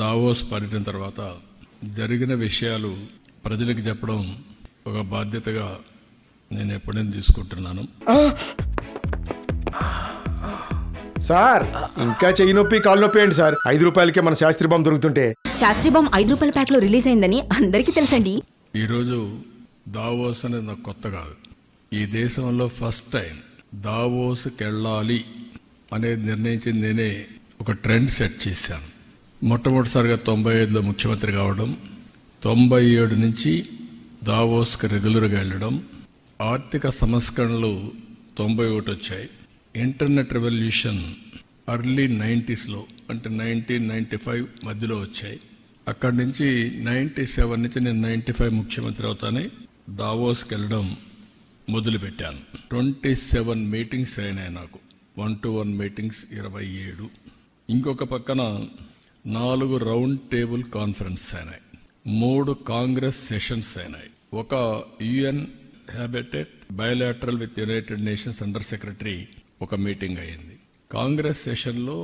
Davos పర్యటన తర్వాత జరిగిన విషయాలు ప్రజలకు చెప్పడం ఒక బాధ్యతగా నేను ఎప్పుడైనా తీసుకుంటున్నాను. సార్ ఇంకా చెయ్యి నొప్పి కాలు నొప్పి ఏంటి సార్? 5 రూపాయలకే మన శాస్త్రీ బాంబు దొరుకుతుంటే. శాస్త్రీ బాంబు 5 రూపాయల ప్యాక్ లో రిలీజ్ అయిందని అందరికీ తెలుసండి. ఈరోజు దావోస్ అనేది నాకు కొత్త కాదు. ఈ దేశంలో ఫస్ట్ టైం దావోస్కి వెళ్ళాలి అనేది నిర్ణయించింది నేనే. ఒక ట్రెండ్ సెట్ చేశాను. మొట్టమొదటిసారిగా 95లో ముఖ్యమంత్రి కావడం, 97 నుంచి దావోస్కి రెగ్యులర్గా వెళ్ళడం, ఆర్థిక సంస్కరణలు 91 వచ్చాయి. ఇంటర్నెట్ రెవల్యూషన్ ఎర్లీ 90sలో అంటే 1995 మధ్యలో వచ్చాయి. అక్కడి నుంచి 97 నుంచి నేను 95 ముఖ్యమంత్రి అవుతానే దావోస్కి వెళ్ళడం మొదలుపెట్టాను. 27 మీటింగ్స్ అయినాయి నాకు. 1-to-1 meetings 27. ఇంకొక పక్కన 4 రౌండ్ టేబుల్ కాన్ఫరెన్స్ అయినాయి, 3 కాంగ్రెస్ సెషన్స్ అయినాయి, ఒక UN habitat bilateral with United Nations under secretary ఒక మీటింగ్ అయింది. కాంగ్రెస్ సెషన్లో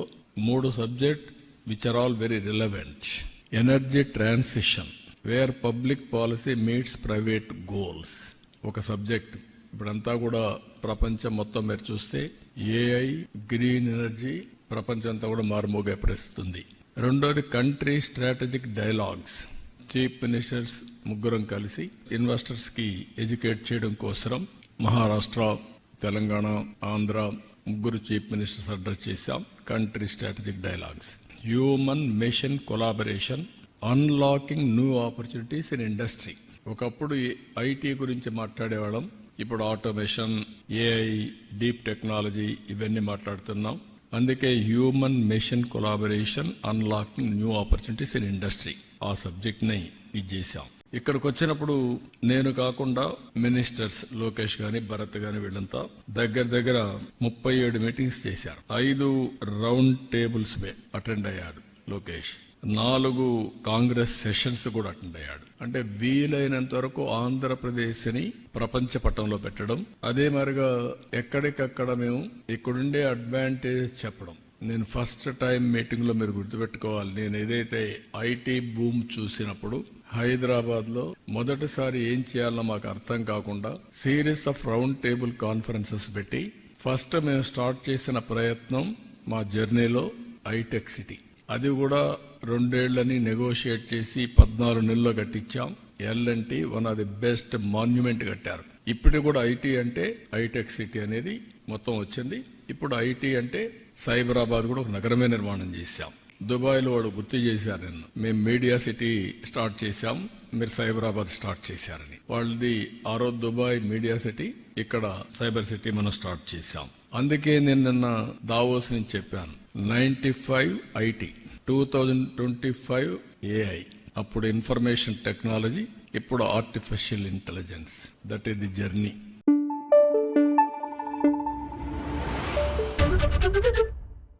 3 subject which are all very relevant. Energy transition where public policy meets private goals ఒక సబ్జెక్ట్. ఇప్పుడంతా కూడా ప్రపంచం మొత్తం మీరు చూస్తే ఏఐ, గ్రీన్ ఎనర్జీ ప్రపంచంతా కూడా మారుమోగే పరిస్థితుంది. రెండోది country strategic dialogues. Chief ministers ముగ్గురం కలిసి ఇన్వెస్టర్స్ కి ఎడ్యుకేట్ చేయడం కోసం మహారాష్ట్ర, తెలంగాణ, ఆంధ్ర ముగ్గురు చీఫ్ మినిస్టర్స్ అడ్రస్ చేశాం. Country strategic dialogues. Human mission collaboration unlocking new opportunities in industry. ఒకప్పుడు ఐటీ గురించి మాట్లాడేవాళ్ళం, ఇప్పుడు ఆటోమేషన్, ఏఐ, డీప్ టెక్నాలజీ ఇవన్నీ మాట్లాడుతున్నాం. అందుకే human mission collaboration unlocking new opportunities in industry ఆ సబ్జెక్ట్ ని ఇది చేశాం. ఇక్కడికి వచ్చినప్పుడు నేను కాకుండా మినిస్టర్స్ లోకేష్ గాని, భరత్ గాని వీళ్ళంతా దగ్గర 37 మీటింగ్స్ చేశారు. 5 రౌండ్ టేబుల్స్ అటెండ్ అయ్యాడు లోకేష్. 4 కాంగ్రెస్ సెషన్స్ కూడా అటెండ్ అయ్యాడు. అంటే వీలైనంత వరకు ఆంధ్రప్రదేశ్ ని ప్రపంచ పటంలో పెట్టడం. అదే మరిగా ఎక్కడికక్కడ మేము ఇక్కడుండే అడ్వాంటేజ్ చెప్పడం. నేను ఫస్ట్ టైం మీటింగ్ లో మీరు గుర్తుపెట్టుకోవాలి, నేను ఏదైతే ఐటీ బూమ్ చూసినప్పుడు హైదరాబాద్ లో మొదటిసారి ఏం చేయాలో మాకు అర్థం కాకుండా series of round table conferences పెట్టి ఫస్ట్ మేము స్టార్ట్ చేసిన ప్రయత్నం మా జర్నీలో హైటెక్ సిటీ. అది కూడా 2 ఏళ్లని నెగోషియేట్ చేసి 14 నెలల్లో కట్టించాం. LNT one of the best monument కట్టారు. ఇప్పుడు కూడా ఐటీ అంటే హైటెక్ సిటీ అనేది మొత్తం వచ్చింది. ఇప్పుడు ఐటీ అంటే సైబరాబాద్ కూడా ఒక నగరమే నిర్మాణం చేశాం. దుబాయ్ లో వాడు గుర్తు చేశారు నిన్న, మేము మీడియా సిటీ స్టార్ట్ చేశాం, మీరు సైబరాబాద్ స్టార్ట్ చేశారని. వాళ్ళది ఆ రోజు దుబాయ్ మీడియా సిటీ, ఇక్కడ సైబర్ సిటీ మనం స్టార్ట్ చేశాం. అందుకే నేను నిన్న దావోస్ నుంచి చెప్పాను, 95 ఐటీ, 2025 ఏఐ, అప్పుడు ఇన్ఫర్మేషన్ టెక్నాలజీ, ఇప్పుడు artificial intelligence. That is the journey.